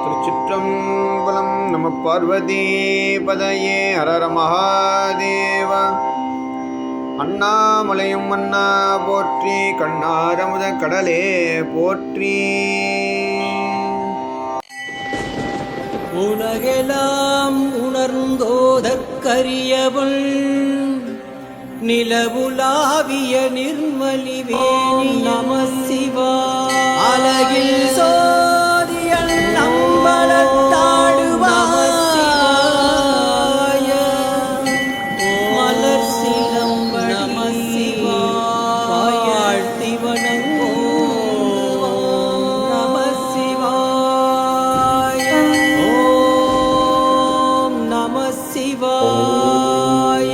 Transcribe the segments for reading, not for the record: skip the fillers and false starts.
திருச்சிற்றம்பலம். நம பார்வதி பதையே ஹரர மகாதேவ. அண்ணாமலையும் அண்ணா போற்றி, கண்ணாரமுத கடலே போற்றி. உலகெல்லாம் உணர்ந்தோதற்கரியவள் நிலவுலாவிய நிர்மலிவேணி நம சிவா. அலகில் சோதியல் நம்பலத்தாடுவாய மலர் சிலம்ப நம சிவாழ்த்தி வணங்கோ நம சிவாய. ஓம் நம சிவாய.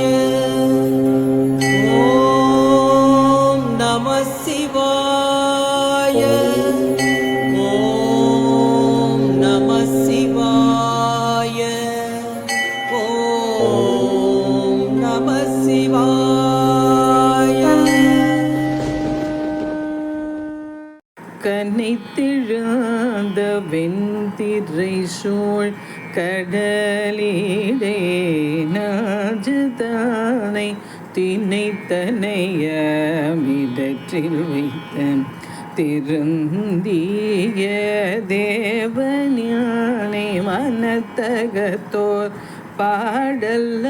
ஓம் நம சிவாய. ஓம் நம சிவாய. ஓம் நம சிவாய. கனைத்திழுந்த வெண்திரை சூழ் கடலிடே நாஜதானை திணைத்தனைய மிதற்றில் வைத்த திருந்திய தேவஞானை மனத்தகத்தோர் பாடல்லாடல்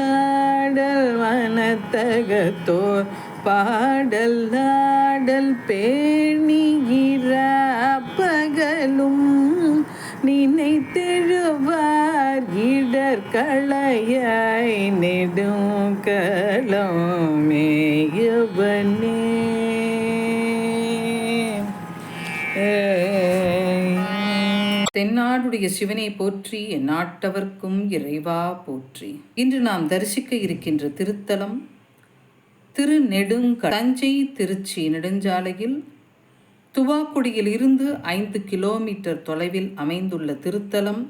மனத்தகத்தோர் பாடல்லாடல் பேணிகிற பகலும் நினைத்தெழுவார் இடர்களையாய் நெடுங்களம் மேயவனே. தென்னாடுடைய சிவனை போற்றி, எந்நாட்டவர்க்கும் இறைவா போற்றி. இன்று நாம் தரிசிக்க இருக்கின்ற திருத்தலம் தஞ்சை திருச்சி நெடுஞ்சாலையில் துவாக்குடியில் இருந்து 5 கிலோமீட்டர் தொலைவில் அமைந்துள்ள திருத்தலம்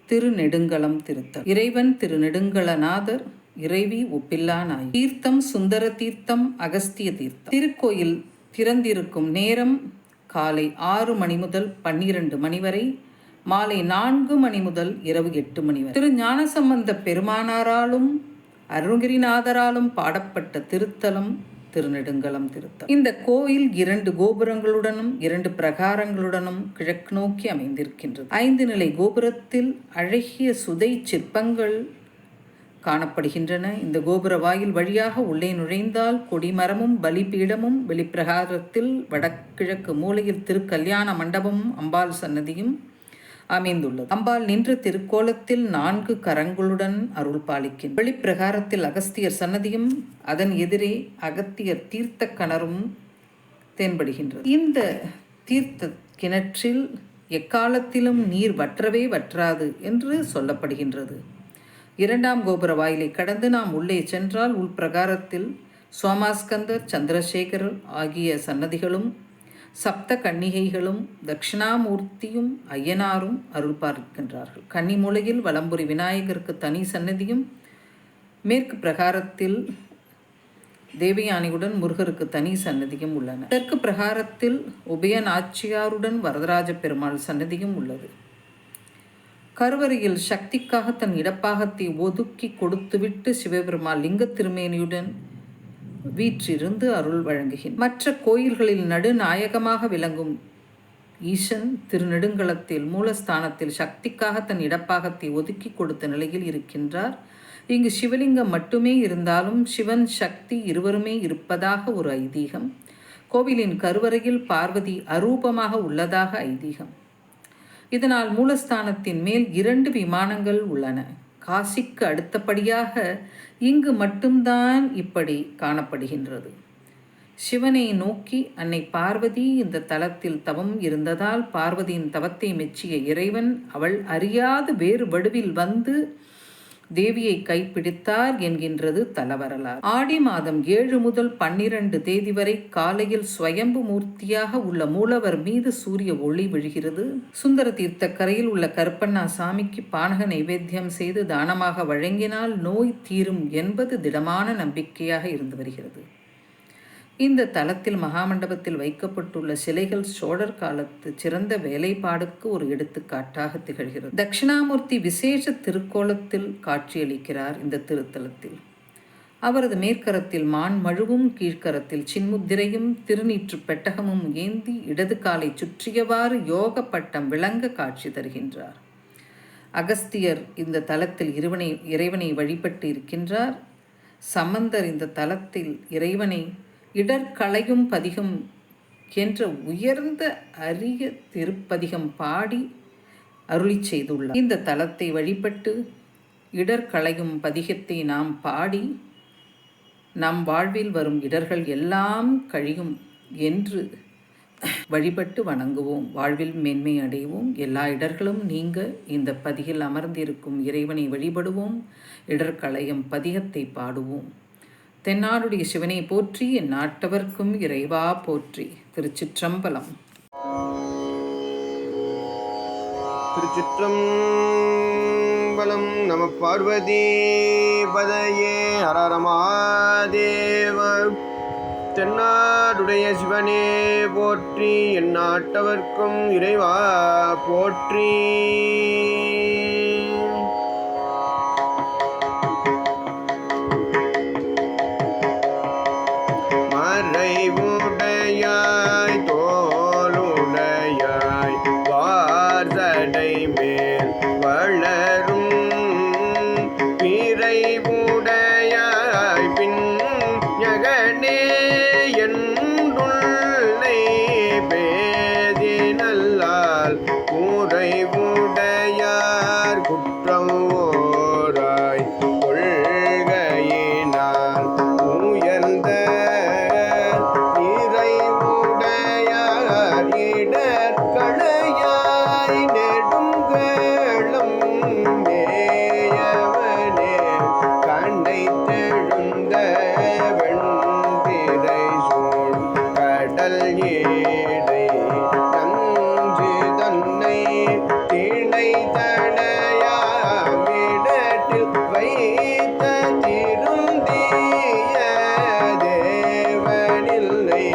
திருநெடுங்களம் திருத்தலம். இறைவன் திருநெடுங்களநாதர், இறைவி ஒப்பில்லா நாய். தீர்த்தம் சுந்தர தீர்த்தம், அகஸ்திய தீர்த்தம். திருக்கோயில் திறந்திருக்கும் நேரம் காலை 6 மணி முதல் 12 மணி வரை, மாலை 4 மணி முதல் இரவு 8 மணி வரை. திரு ஞானசம்பந்த பெருமானாராலும் அருணகிரிநாதராலும் பாடப்பட்ட திருத்தலம் திருநெடுங்களம் திருத்தலம். இந்த கோயில் 2 கோபுரங்களுடனும் 2 பிரகாரங்களுடனும் கிழக்கு நோக்கி அமைந்திருக்கின்றது. 5 நிலை கோபுரத்தில் அழகிய சுதை சிற்பங்கள் காணப்படுகின்றன. இந்த கோபுர வாயில் வழியாக உள்ளே நுழைந்தால் கொடிமரமும் பலிபீடமும், வெளிப்பிரகாரத்தில் வடகிழக்கு மூலையில் திருக்கல்யாண மண்டபமும் அம்பாள் சன்னதியும் அமைந்துள்ளது. அம்பாள் நின்ற திருக்கோலத்தில் 4 கரங்களுடன் அருள் பாலிக்கின்ற வெளிப்பிரகாரத்தில் அகஸ்தியர் சன்னதியும் அதன் எதிரே அகத்தியர் தீர்த்த கிணறும் தென்படுகின்றது. இந்த தீர்த்த கிணற்றில் எக்காலத்திலும் நீர் வற்றவே வற்றாது என்று சொல்லப்படுகின்றது. 2ஆம் கோபுர வாயிலை கடந்து நாம் உள்ளே சென்றால் உள்பிரகாரத்தில் சோமாஸ்கந்தர், சந்திரசேகரர் ஆகிய சன்னதிகளும் சப்த கன்னிகைகளும் தட்சிணாமூர்த்தியும் ஐயனாரும் அருள் பார்க்கின்றார்கள். கன்னிமூலையில் வலம்புரி விநாயகருக்கு தனி சன்னதியும், மேற்கு பிரகாரத்தில் தேவயானியுடன் முருகருக்கு தனி சன்னதியும் உள்ளன. தெற்கு பிரகாரத்தில் உபயநாச்சியாருடன் வரதராஜ பெருமாள் சன்னதியும் உள்ளது. கருவறையில் சக்திக்காக தன் இடப்பாகத்தை ஒதுக்கி கொடுத்துவிட்டு சிவபெருமாள் லிங்க திருமேனியுடன் வீற்றிருந்து அருள் வழங்குகின்றனர். மற்ற கோயில்களில் நடுநாயகமாக விளங்கும் ஈசன் திருநெடுங்களத்தில் மூலஸ்தானத்தில் சக்திக்காக தன் இடப்பாகத்தை ஒதுக்கி கொடுத்த நிலையில் இருக்கின்றார். இங்கு சிவலிங்கம் மட்டுமே இருந்தாலும் சிவன் சக்தி இருவருமே இருப்பதாக ஒரு ஐதீகம். கோவிலின் கருவறையில் பார்வதி அரூபமாக உள்ளதாக ஐதீகம். இதனால் மூலஸ்தானத்தின் மேல் 2 விமானங்கள் உள்ளன. காசிக்கு அடுத்தபடியாக இங்கு மட்டும்தான் இப்படி காணப்படுகின்றது. சிவனை நோக்கி அன்னை பார்வதி இந்த தலத்தில் தவம் இருந்ததால் பார்வதியின் தவத்தை மெச்சிய இறைவன் அவள் அறியாத வேறு வடிவில் வந்து தேவியை கைப்பிடித்தார் என்கின்றது தலவரலாறு. ஆடி மாதம் 7 முதல் 12 தேதி வரை காலையில் ஸ்வயம்பு மூர்த்தியாக உள்ள மூலவர் மீது சூரிய ஒளி விழுகிறது. சுந்தர தீர்த்த கரையில் உள்ள கருப்பண்ணா சாமிக்கு பானக நைவேத்தியம் செய்து தானமாக வழங்கினால் நோய் தீரும் என்பது திடமான நம்பிக்கையாக இருந்து வருகிறது. இந்த தலத்தில் மகாமண்டபத்தில் வைக்கப்பட்டுள்ள சிலைகள் சோழர் காலத்து சிறந்த வேலைப்பாடுக்கு ஒரு எடுத்துக்காட்டாக திகழ்கிறது. தட்சிணாமூர்த்தி விசேஷ திருக்கோலத்தில் காட்சியளிக்கிறார். இந்த திருத்தலத்தில் அவரது மேற்கரத்தில் மான் மழுவும், கீழ்கரத்தில் சின்முத்திரையும் திருநீற்று பெட்டகமும் ஏந்தி இடது காலை சுற்றியவாறு யோக பட்டம் விளங்க காட்சி தருகின்றார். அகஸ்தியர் இந்த தலத்தில் இறைவனை வழிபட்டு இருக்கின்றார். சம்பந்தர் இந்த தலத்தில் இறைவனை இடர்களையும் பதிகம் என்ற உயர்ந்த அரிய திருப்பதிகம் பாடி அருளி செய்துள்ளார். இந்த தலத்தை வழிபட்டு இடர்களையும் பதிகத்தை நாம் பாடி நம் வாழ்வில் வரும் இடர்கள் எல்லாம் கழியும் என்று வழிபட்டு வணங்குவோம். வாழ்வில் மேன்மை அடைவோம். எல்லா இடர்களும் நீங்க இந்த பதியில் அமர்ந்திருக்கும் இறைவனை வழிபடுவோம். இடர்களையும் பதிகத்தை பாடுவோம். தென்னாடுடைய சிவனை போற்றி, என் நாட்டவர்க்கும் இறைவா போற்றி. திருச்சிற்றம்பலம். திருச்சிற்றம்பலம். நம பார்வதி பதையே ஹரஹர மகாதேவ. தென்னாடுடைய சிவனே போற்றி, என் நாட்டவர்க்கும் இறைவா போற்றி. மறைவுடையாய் தோளுடையாய் வார்சடை மேல் வளரும் பிறைவுடையாய் பின் யகனே என்றுள்ளை பேதினல்லால் கூரைவுடையார் குற்றம் ஓராய் கொள்கையினால் உயர்ந்த களையாய் நெடுங்கேளம் மேயவனே கண்டை தெழுந்த வெண்திரை சூழ் கடல் ஏடை நஞ்சு தன்னை திணை தடையாமிடத்தில் வைத்த திருந்திய தேவனில்லை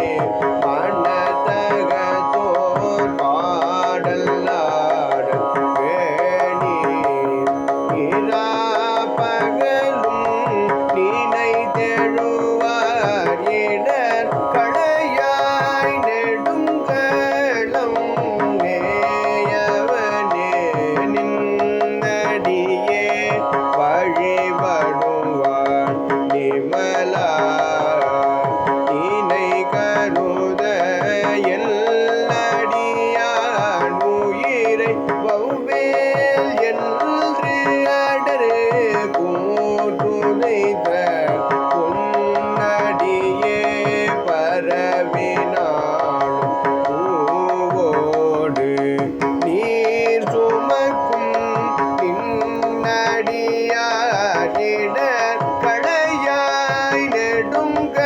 களையாய் நெடுங்க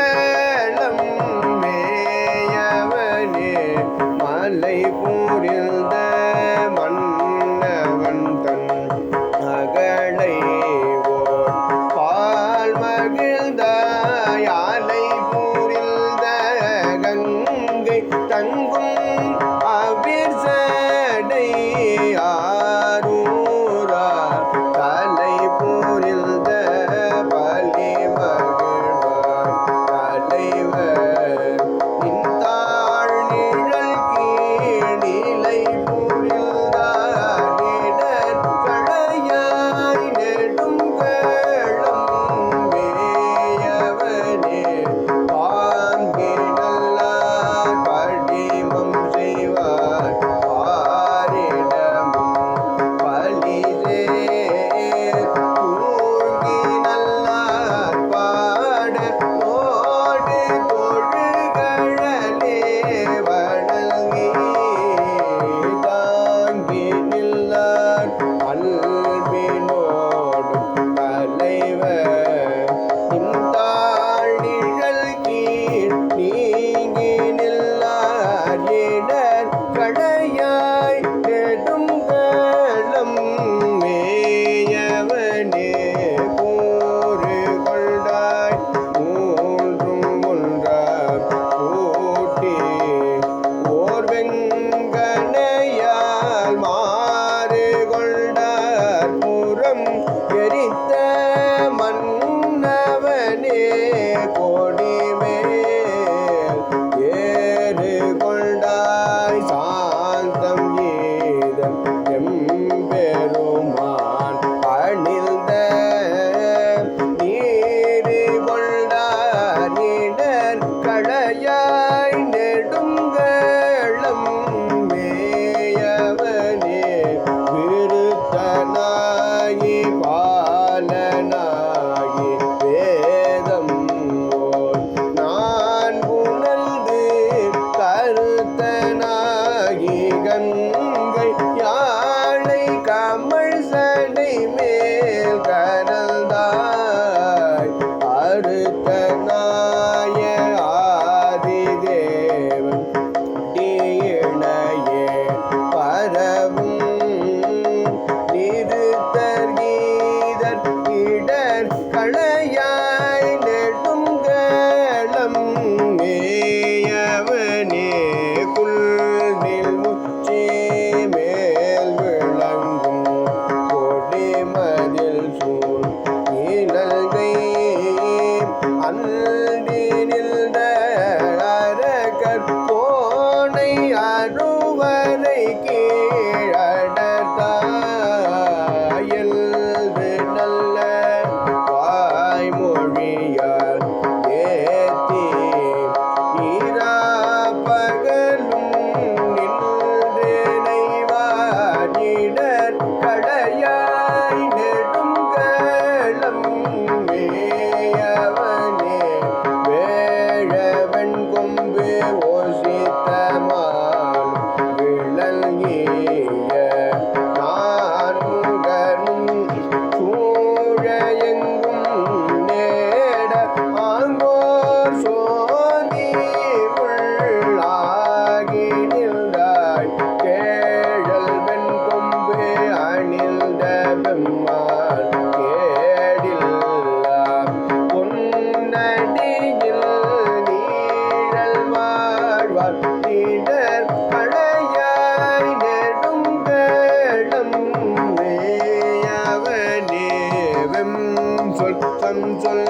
சொல்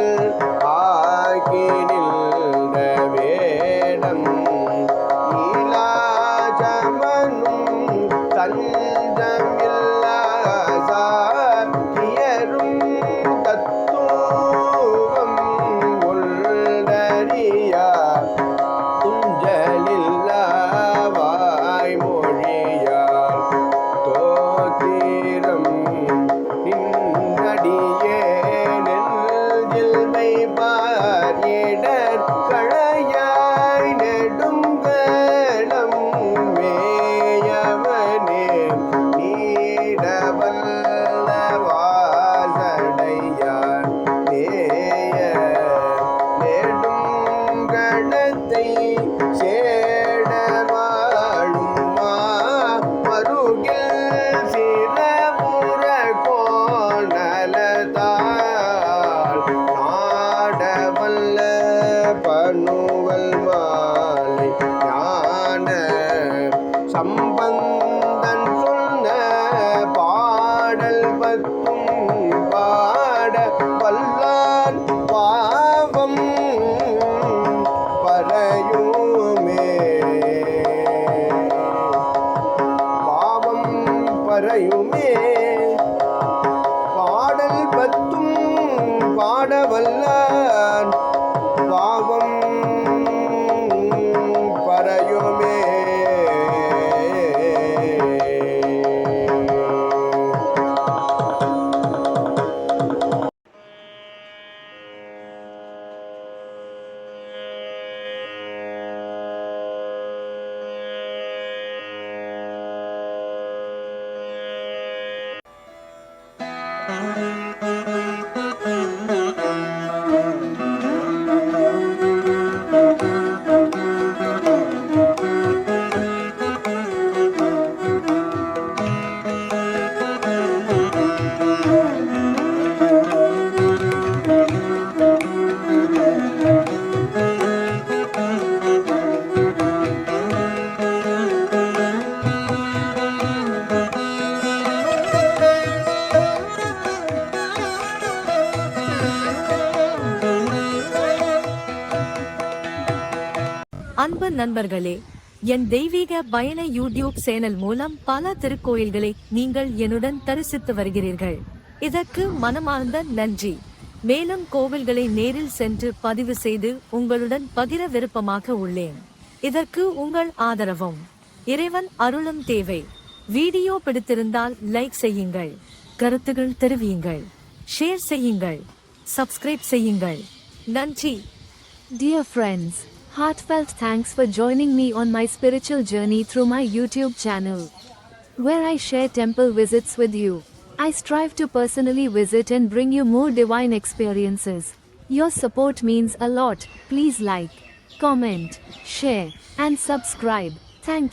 ஆக்கி நின்ற வேடம் ஈலாஜமனும் தஞ்சமில்லா சாக்கியரும் தத்துவம் உள்ளறியா துஞ்சலில்லா வாய்மொழியால் தோத்திரம் நின்னடியே நெஞ்சில்மை பாரிடர் களையாய் நெடுங்கலம் மேயவனே நீடவல்ல வாசடையான் நேய நெடுங்கடத்தை சேடவாழும் மருகில் சிறமுற கோணலதால் நாடவல்ல பணுவல் மாலை ஞான சம்பந்தன் சொன்ன பாடல் பத்தும் பாட வல்லான் பாவம் பரையுமே பாவம் பரையுமே பாடல் பத்தும் பாடவல்லான் பாவம் பரையுமே. அன்பு நண்பர்களே, என் தெய்வீக பயண யூடியூப் சேனல் மூலம் பல திருக்கோயில்களை நீங்கள் என்னுடன் தரிசித்து வருகிறீர்கள். இதற்கு மனமார்ந்த நன்றி. மேலும் கோவில்களை நேரில் சென்று பதிவு செய்து உங்களுடன் பகிர விருப்பமாக உள்ளேன். இதற்கு உங்கள் ஆதரவும் இறைவன் அருளும் தேவை. வீடியோ பிடித்திருந்தால் லைக் செய்யுங்கள், கருத்துகள் தெரிவியுங்கள், ஷேர் செய்யுங்கள், சப்ஸ்கிரைப் செய்யுங்கள். நன்றி. Dear friends, heartfelt thanks for joining me on my spiritual journey through my YouTube channel, where I share temple visits with you. I strive to personally visit and bring you more divine experiences. Your support means a lot. Please like, comment, share, and subscribe. Thank you.